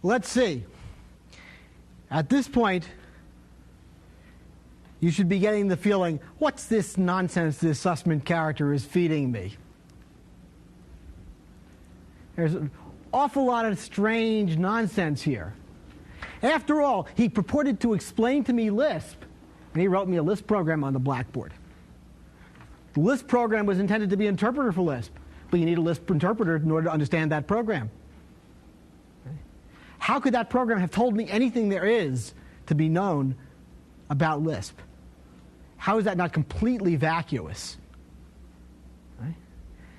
let's see. At this point, you should be getting the feeling, what's this nonsense this Sussman character is feeding me? There's an awful lot of strange nonsense here. After all, he purported to explain to me Lisp, and he wrote me a Lisp program on the blackboard. The Lisp program was intended to be an interpreter for Lisp, but you need a Lisp interpreter in order to understand that program. How could that program have told me anything there is to be known about Lisp? How is that not completely vacuous? Right?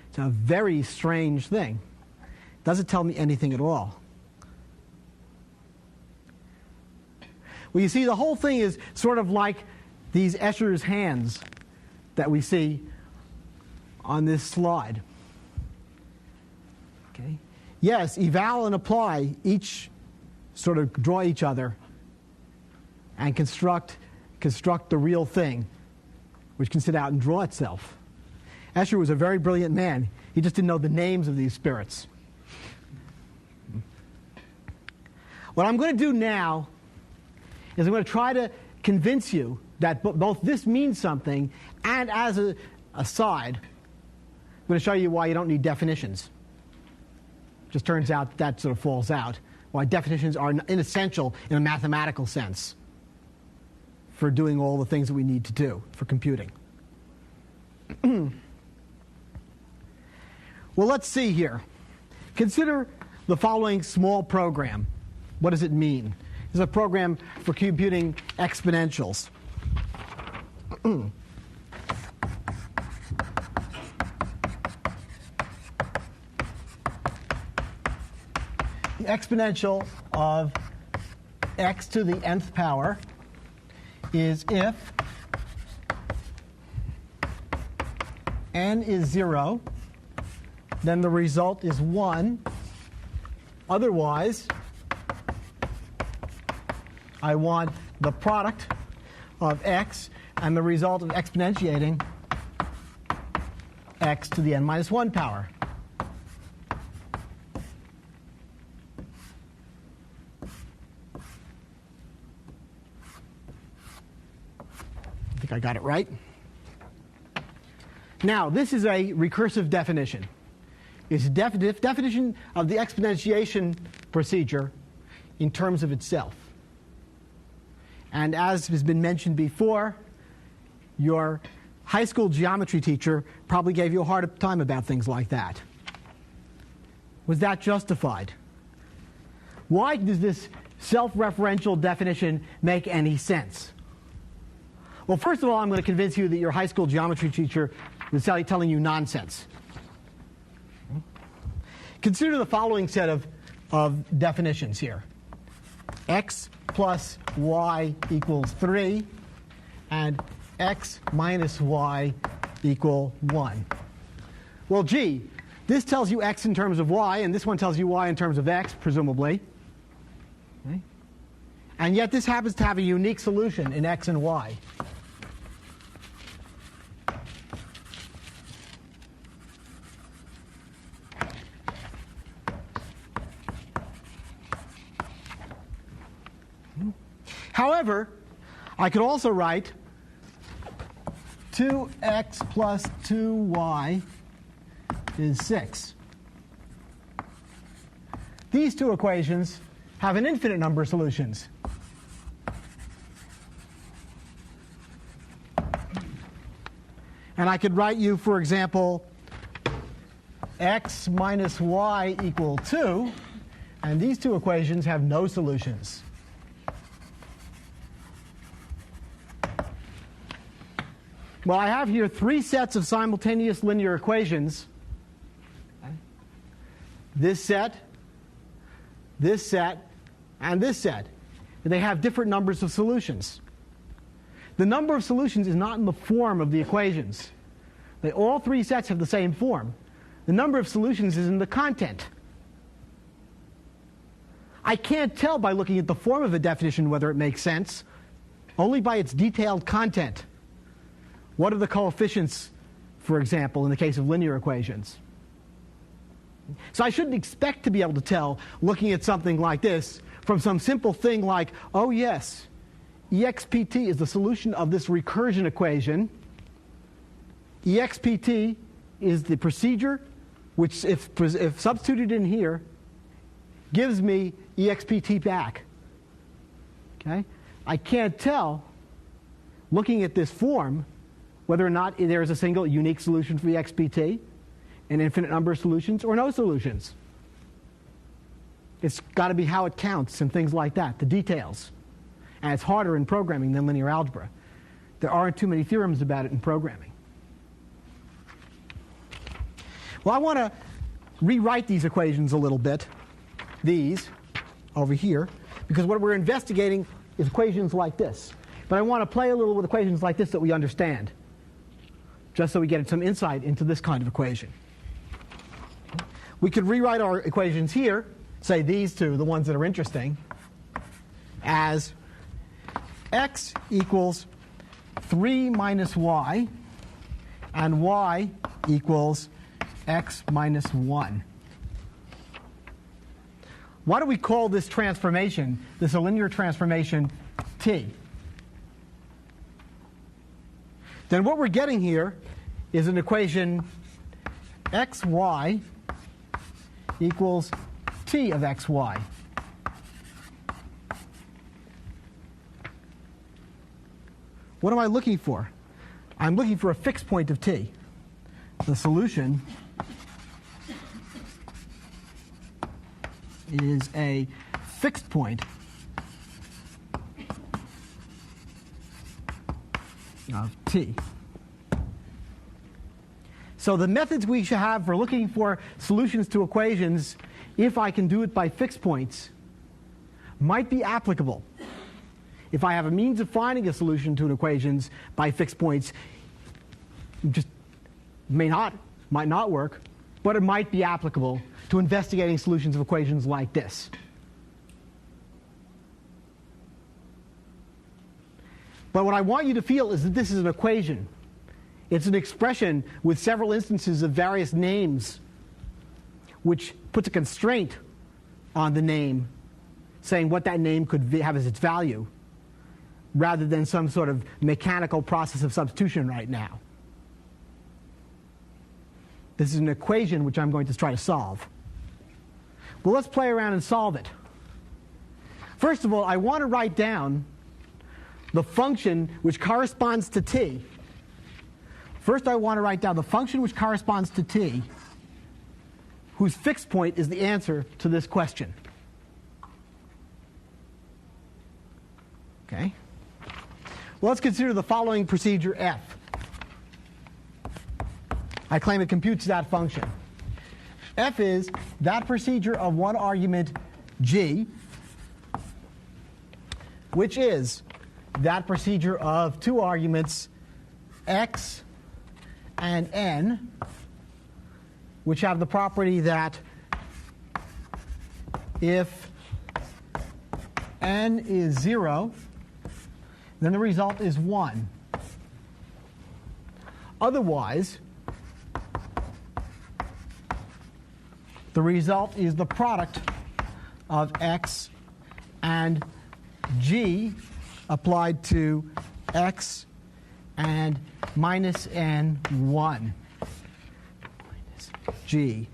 It's a very strange thing. It doesn't tell me anything at all. Well, you see, the whole thing is sort of like these Escher's hands that we see on this slide. Okay? Yes, eval and apply each sort of draw each other and construct the real thing, which can sit out and draw itself. Escher was a very brilliant man. He just didn't know the names of these spirits. What I'm going to do now is I'm going to try to convince you that both this means something, and as an aside, I'm going to show you why you don't need definitions. Just turns out that sort of falls out. Why definitions are inessential in a mathematical sense for doing all the things that we need to do for computing. Well, let's see here. Consider the following small program. What does it mean? It's a program for computing exponentials. The exponential of x to the nth power is if n is 0, then the result is 1. Otherwise, I want the product of x and the result of exponentiating x to the n minus 1 power. I think I got it right. Now, this is a recursive definition. It's a definition of the exponentiation procedure in terms of itself. And as has been mentioned before, your high school geometry teacher probably gave you a hard time about things like that. Was that justified? Why does this self-referential definition make any sense? Well, first of all, I'm going to convince you that your high school geometry teacher is telling you nonsense. Consider the following set of definitions here. X plus y equals 3, and x minus y equal 1. Well, gee, this tells you x in terms of y, and this one tells you y in terms of x, presumably. Okay? And yet this happens to have a unique solution in x and y. However, I could also write 2x plus 2y is 6. These two equations have an infinite number of solutions. And I could write you, for example, x minus y equal 2, and these two equations have no solutions. Well, I have here three sets of simultaneous linear equations. This set, and this set. They have different numbers of solutions. The number of solutions is not in the form of the equations. All three sets have the same form. The number of solutions is in the content. I can't tell by looking at the form of a definition whether it makes sense, only by its detailed content. What are the coefficients, for example, in the case of linear equations? So I shouldn't expect to be able to tell, looking at something like this, from some simple thing like, oh yes, expt is the solution of this recursion equation. Expt is the procedure which, if substituted in here, gives me expt back. Okay? I can't tell, looking at this form, whether or not there is a single unique solution for expt, an infinite number of solutions, or no solutions. It's got to be how it counts and things like that, the details. And it's harder in programming than linear algebra. There aren't too many theorems about it in programming. Well, I want to rewrite these equations a little bit, these over here, because what we're investigating is equations like this. But I want to play a little with equations like this that we understand, just so we get some insight into this kind of equation. We could rewrite our equations here, say these two, the ones that are interesting, as x equals 3 minus y, and y equals x minus 1. Why do we call this transformation, this a linear transformation, t? Then what we're getting here is an equation xy equals t of xy. What am I looking for? I'm looking for a fixed point of t. The solution is a fixed point of t. So the methods we should have for looking for solutions to equations, if I can do it by fixed points, might be applicable. If I have a means of finding a solution to an equations by fixed points, just might not work, but it might be applicable to investigating solutions of equations like this. But what I want you to feel is that this is an equation. It's an expression with several instances of various names, which puts a constraint on the name, saying what that name could have as its value, rather than some sort of mechanical process of substitution right now. This is an equation which I'm going to try to solve. Well, let's play around and solve it. First of all, I want to write down the function which corresponds to t. First, I want to write down the function which corresponds to t, whose fixed point is the answer to this question. Okay? Well, let's consider the following procedure f. I claim it computes that function. F is that procedure of one argument g, which is that procedure of two arguments x and n, which have the property that if n is 0, then the result is 1. Otherwise, the result is the product of x and g applied to x and minus n1 minus g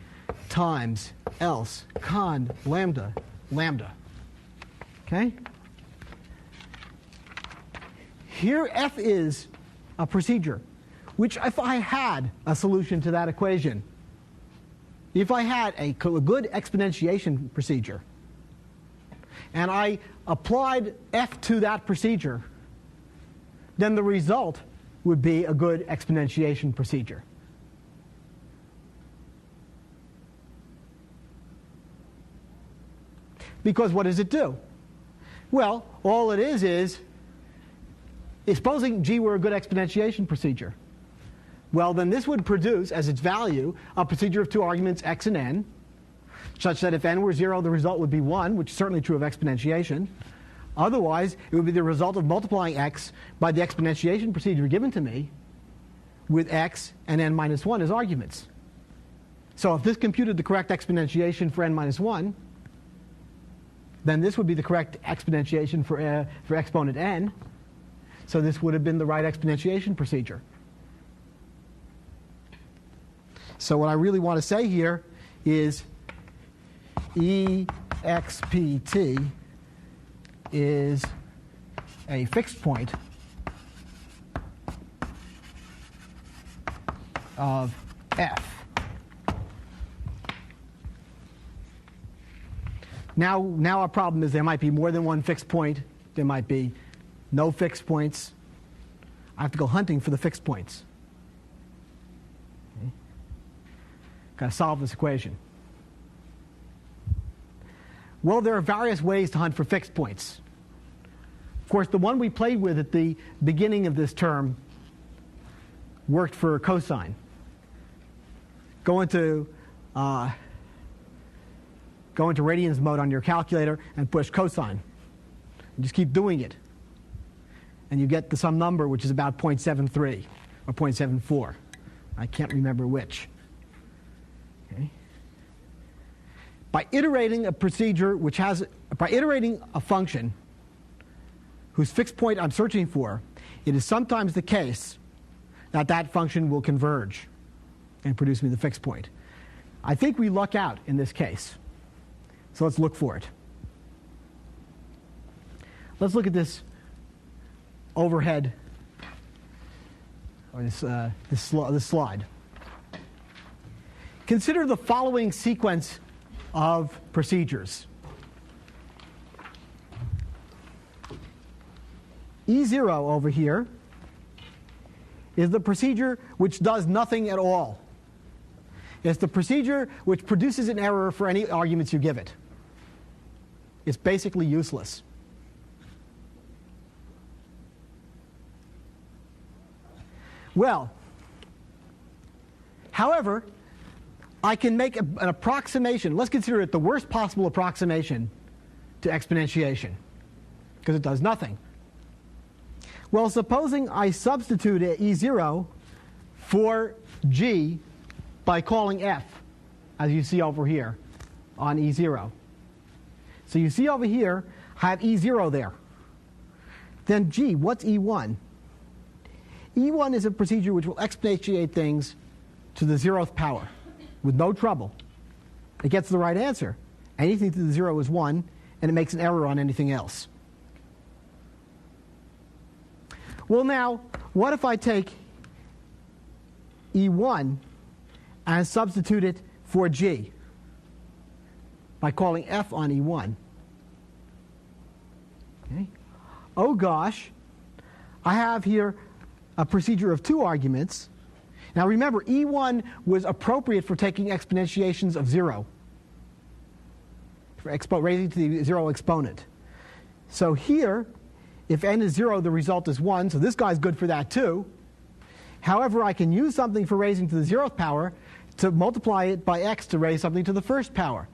times else con lambda lambda. Okay? Here f is a procedure which, if I had a solution to that equation, if I had a good exponentiation procedure, and I applied f to that procedure, then the result would be a good exponentiation procedure. Because what does it do? Well, all it is supposing g were a good exponentiation procedure, well, then this would produce, as its value, a procedure of two arguments x and n, such that if n were 0, the result would be 1, which is certainly true of exponentiation. Otherwise, it would be the result of multiplying x by the exponentiation procedure given to me with x and n minus 1 as arguments. So if this computed the correct exponentiation for n minus 1, then this would be the correct exponentiation for exponent n. So this would have been the right exponentiation procedure. So what I really want to say here is expt is a fixed point of f. Now our problem is there might be more than one fixed point. There might be no fixed points. I have to go hunting for the fixed points. Okay. Got to solve this equation. Well, there are various ways to hunt for fixed points. Of course, the one we played with at the beginning of this term worked for cosine. Go into radians mode on your calculator and push cosine. And just keep doing it. And you get some number which is about 0.73 or 0.74. I can't remember which. Okay. By iterating a procedure by iterating a function whose fixed point I'm searching for, it is sometimes the case that that function will converge and produce me the fixed point. I think we luck out in this case. So let's look for it. Let's look at this overhead, or this slide. Consider the following sequence of procedures. E0 over here is the procedure which does nothing at all. It's the procedure which produces an error for any arguments you give it. It's basically useless. Well, however, I can make an approximation. Let's consider it the worst possible approximation to exponentiation, because it does nothing. Well, supposing I substitute E0 for g by calling f, as you see over here on E0. So you see over here, I have E0 there. Then g, what's E1? E1 is a procedure which will exponentiate things to the 0th power with no trouble. It gets the right answer. Anything to the 0 is 1, and it makes an error on anything else. Well, now, what if I take E1 and substitute it for g by calling f on E1? Okay. Oh gosh, I have here a procedure of 2 arguments. Now remember, E1 was appropriate for taking exponentiations of 0, for raising to the 0 exponent. So here, if n is 0, the result is 1, so this guy's good for that too. However, I can use something for raising to the 0th power to multiply it by x to raise something to the 1st power.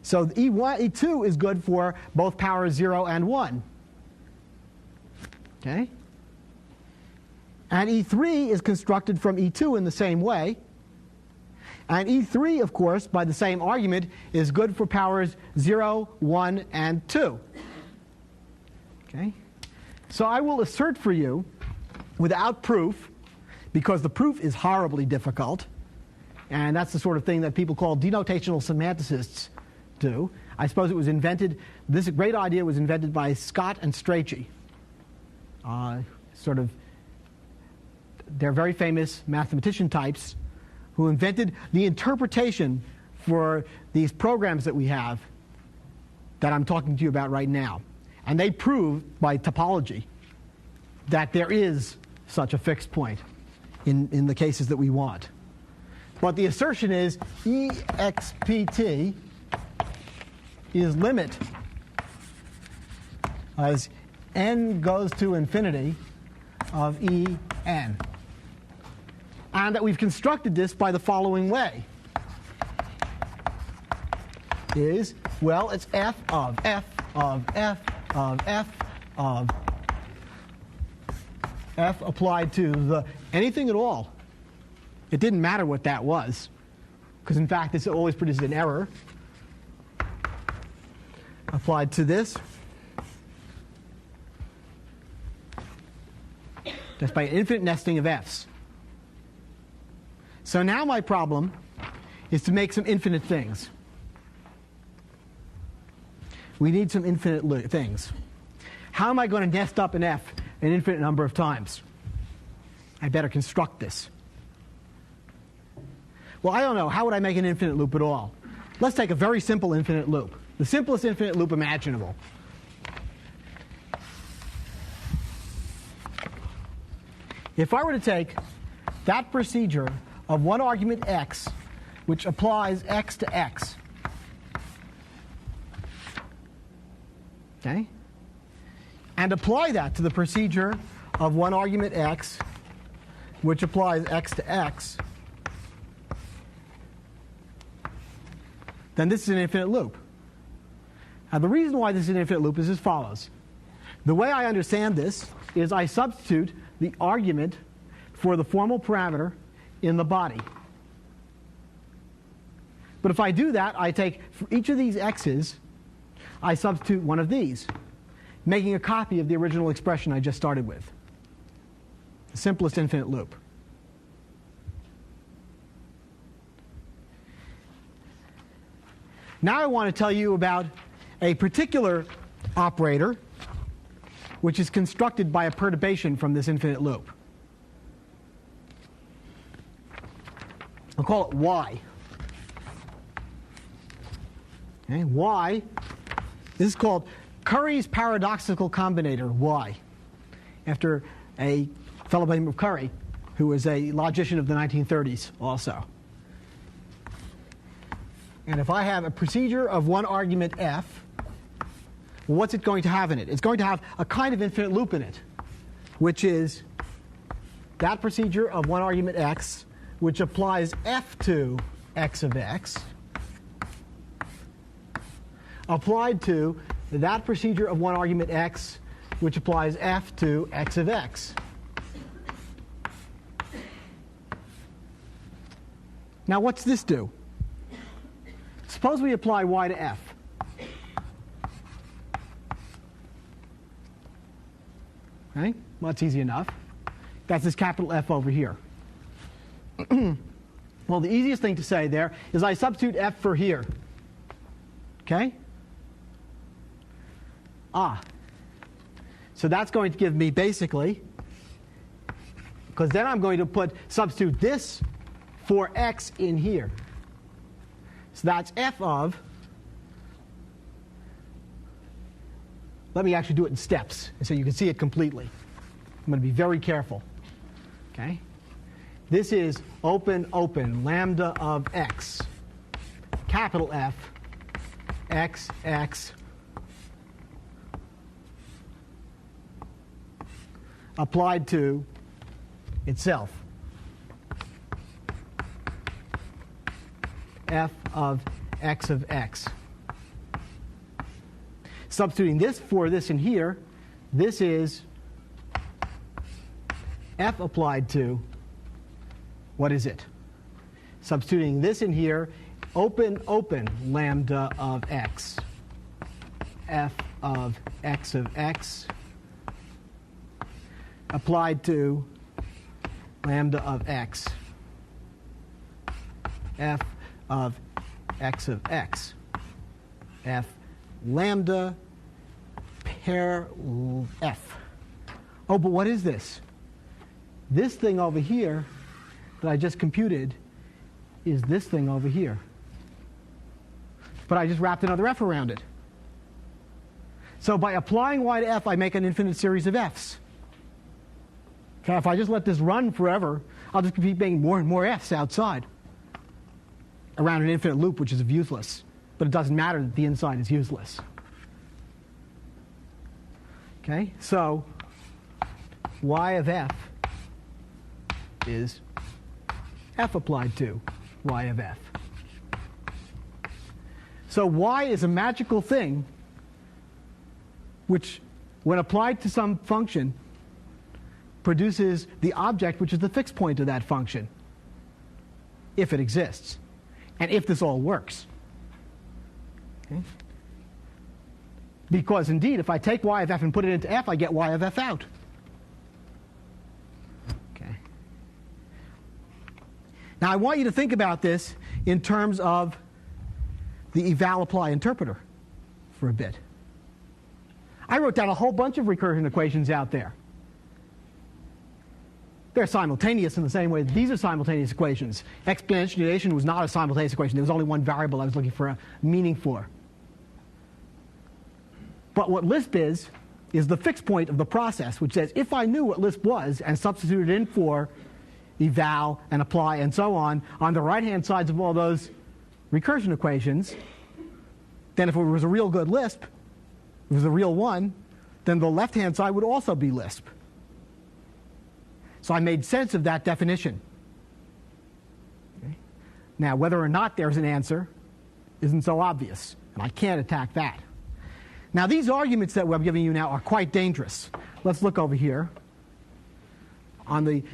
So E2 is good for both powers 0 and 1. Okay? And E3 is constructed from E2 in the same way. And E3, of course, by the same argument, is good for powers 0, 1, and 2. Okay? So I will assert for you, without proof, because the proof is horribly difficult, and that's the sort of thing that people call denotational semanticists do. I suppose it was invented, this great idea was invented by Scott and Strachey. They're very famous mathematician types who invented the interpretation for these programs that we have that I'm talking to you about right now. And they prove by topology that there is such a fixed point in the cases that we want. But the assertion is expt is limit as n goes to infinity of En. And that we've constructed this by the following way. Well, it's f of f of f of f of f applied to anything at all. It didn't matter what that was. because in fact this always produces an error applied to this. That's by an infinite nesting of f's. So now my problem is to make some infinite things. We need some infinite things. How am I going to nest up an f an infinite number of times? I better construct this. Well, I don't know. How would I make an infinite loop at all? Let's take a very simple infinite loop. The simplest infinite loop imaginable. If I were to take that procedure of one argument x, which applies x to x, okay, and apply that to the procedure of one argument x, which applies x to x, then this is an infinite loop. Now, the reason why this is an infinite loop is as follows. The way I understand this is I substitute the argument for the formal parameter in the body. But if I do that, I take for each of these x's, I substitute one of these, making a copy of the original expression I just started with. The simplest infinite loop. Now I want to tell you about a particular operator which is constructed by a perturbation from this infinite loop. I'll call it y. Okay, y. This is called Curry's paradoxical combinator, y, after a fellow by the name of Curry, who was a logician of the 1930s also. And if I have a procedure of one argument f, well, what's it going to have in it? It's going to have a kind of infinite loop in it, which is that procedure of one argument x, which applies f to x of x, applied to that procedure of one argument x, which applies f to x of x. Now, what's this do? Suppose we apply y to f. Okay? Well, that's easy enough. That's this capital F over here. Well, the easiest thing to say there is I substitute f for here. Okay? So that's going to give me basically, because then I'm going to substitute this for x in here. So that's f of, let me actually do it in steps so you can see it completely. I'm going to be very careful. Okay? This is open, lambda of x, capital F, x, x, applied to itself. F of x of x. Substituting this for this in here, this is f applied to, what is it? Substituting this in here, open, lambda of x. F of x of x applied to lambda of x. F of x of x. F lambda pair f. Oh, but what is this? This thing over here that I just computed is this thing over here. But I just wrapped another f around it. So by applying y to f, I make an infinite series of f's. Okay, if I just let this run forever, I'll just keep making more and more f's outside around an infinite loop, which is useless. But it doesn't matter that the inside is useless. Okay, so y of f is f applied to y of f. So y is a magical thing which, when applied to some function, produces the object which is the fixed point of that function, if it exists. and if this all works. Okay? Because indeed, if I take y of f and put it into f, I get y of f out. Okay. Now I want you to think about this in terms of the eval-apply interpreter for a bit. I wrote down a whole bunch of recursion equations out there. They're simultaneous in the same way that these are simultaneous equations. Exponentiation was not a simultaneous equation. There was only one variable I was looking for a meaning for. But what Lisp is the fixed point of the process, which says if I knew what Lisp was and substituted in for eval and apply and so on the right-hand sides of all those recursion equations, then if it was a real good Lisp, if it was a real one, then the left-hand side would also be Lisp. So I made sense of that definition. Okay. Now, whether or not there's an answer isn't so obvious, and I can't attack that. Now, these arguments that I'm giving you now are quite dangerous. Let's look over here.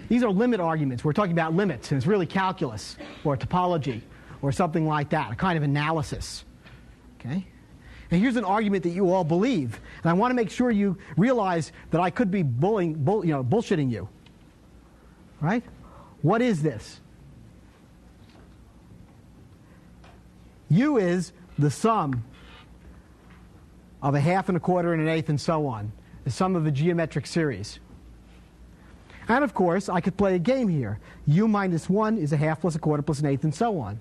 These are limit arguments. We're talking about limits, and it's really calculus or topology or something like that, a kind of analysis. Okay? And here's an argument that you all believe, and I want to make sure you realize that I could be bullshitting you. Right? What is this? U is the sum of a half and a quarter and an eighth and so on, the sum of a geometric series. And of course, I could play a game here. U minus 1 is a half plus a quarter plus an eighth and so on.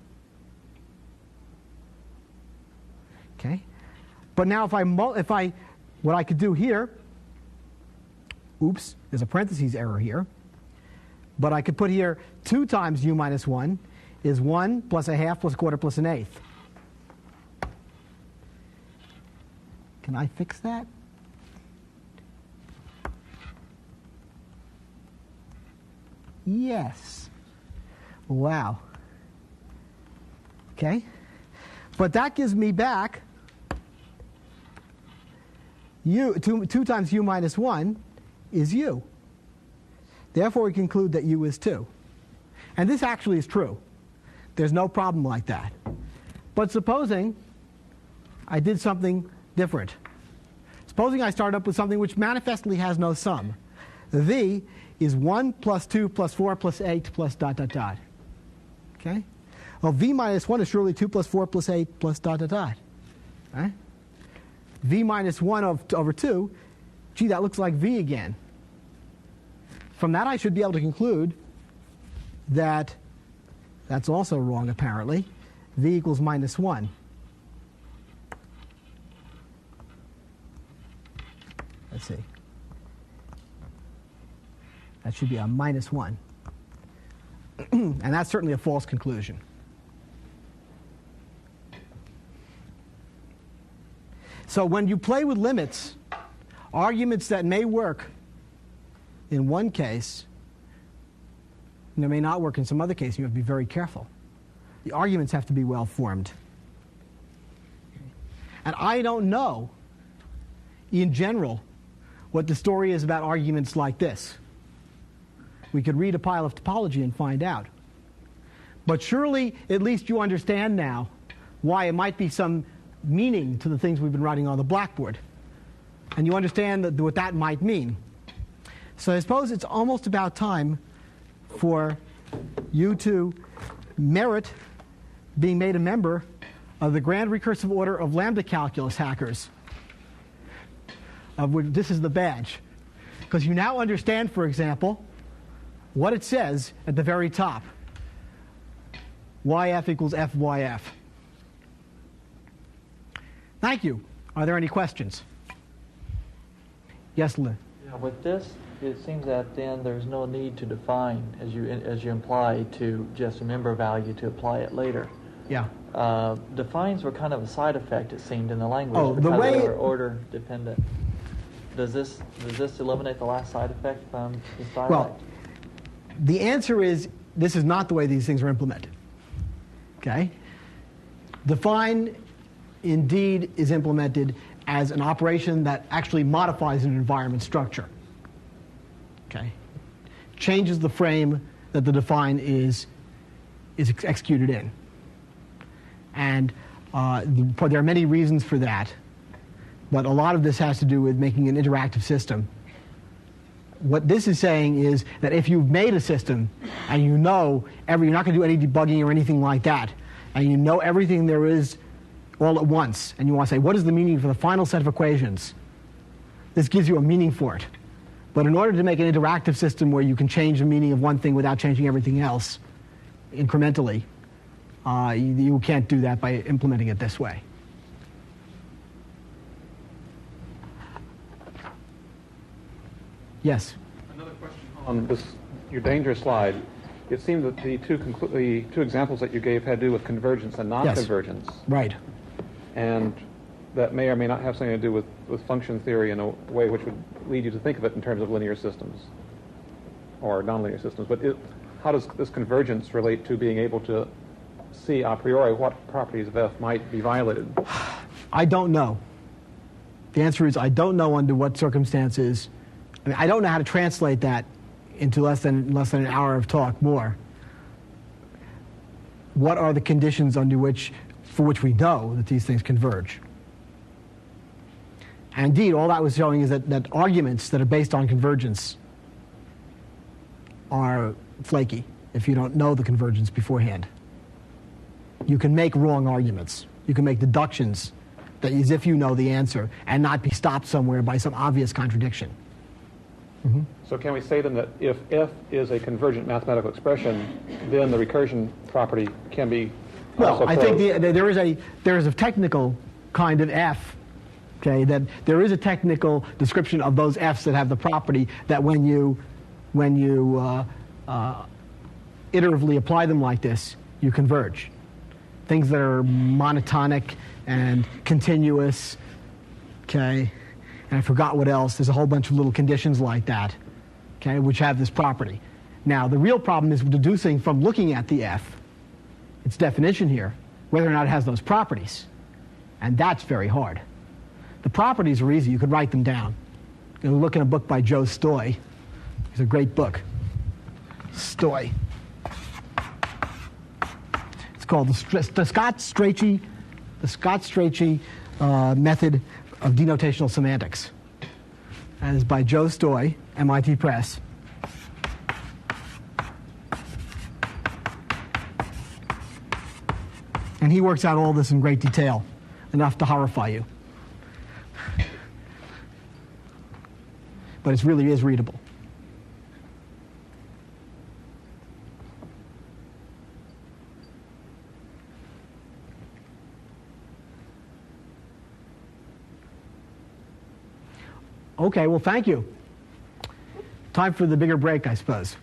Okay? But now what I could do here, oops, there's a parentheses error here, but I could put here 2 times u minus 1 is 1 plus a half plus a quarter plus an eighth. Can I fix that? Yes. Wow. Okay. But that gives me back 2 times u minus 1 is u. Therefore, we conclude that u is 2. And this actually is true. There's no problem like that. But supposing I did something different. Supposing I start up with something which manifestly has no sum. V is 1 plus 2 plus 4 plus 8 plus dot, dot, dot. Okay? Well, V minus 1 is surely 2 plus 4 plus 8 plus dot, dot, dot. Right? V minus 1 over 2, gee, that looks like V again. From that, I should be able to conclude that that's also wrong, apparently. V equals minus 1. Let's see. That should be a minus 1. And that's certainly a false conclusion. So when you play with limits, arguments that may work in one case, and they may not work in some other case, you have to be very careful. The arguments have to be well formed. And I don't know, in general, what the story is about arguments like this. We could read a pile of topology and find out. But surely, at least you understand now why it might be some meaning to the things we've been writing on the blackboard. And you understand what that might mean. So I suppose it's almost about time for you to merit being made a member of the Grand Recursive Order of Lambda Calculus hackers, of which this is the badge. Because you now understand, for example, what it says at the very top. YF equals FYF. Thank you. Are there any questions? Yes, Lynn. Yeah, with this, it seems that then there's no need to define, as you imply, to just remember a value to apply it later. Yeah. Defines were kind of a side effect, it seemed, in the language. Oh, because the way they were order dependent. Does this eliminate the last side effect from this dialect? Well, the answer is this is not the way these things are implemented. Okay? Define indeed is implemented as an operation that actually modifies an environment structure. Okay? Changes the frame that the define is executed in. And there are many reasons for that, but a lot of this has to do with making an interactive system. What this is saying is that if you've made a system and you know you're not going to do any debugging or anything like that, and you know everything there is all at once, and you want to say, what is the meaning for the final set of equations? This gives you a meaning for it. But in order to make an interactive system where you can change the meaning of one thing without changing everything else incrementally, you can't do that by implementing it this way. Yes? Another question on this, your dangerous slide. It seemed that the two examples that you gave had to do with convergence and non-convergence. Yes. Right. And that may or may not have something to do with function theory in a way which would lead you to think of it in terms of linear systems or nonlinear systems. But how does this convergence relate to being able to see a priori what properties of f might be violated? I don't know. The answer is I don't know under what circumstances. I mean, I don't know how to translate that into less than an hour of talk more. What are the conditions for which we know that these things converge? And indeed, all that was showing is that arguments that are based on convergence are flaky if you don't know the convergence beforehand. You can make wrong arguments. You can make deductions that as if you know the answer and not be stopped somewhere by some obvious contradiction. Mm-hmm. So can we say then that if f is a convergent mathematical expression, then the recursion property can be also I think there is a technical kind of f, okay, that there is a technical description of those f's that have the property that when you iteratively apply them like this, you converge. Things that are monotonic and continuous, okay, and I forgot what else. There's a whole bunch of little conditions like that, okay, which have this property. Now, the real problem is deducing from looking at the f, its definition here, whether or not it has those properties. And that's very hard. The properties are easy. You could write them down. You can look in a book by Joe Stoy. It's a great book. Stoy. It's called the Scott-Strachey method of denotational semantics. And it's by Joe Stoy, MIT Press. And he works out all this in great detail, enough to horrify you. But it really is readable. Okay, well, thank you. Time for the bigger break, I suppose.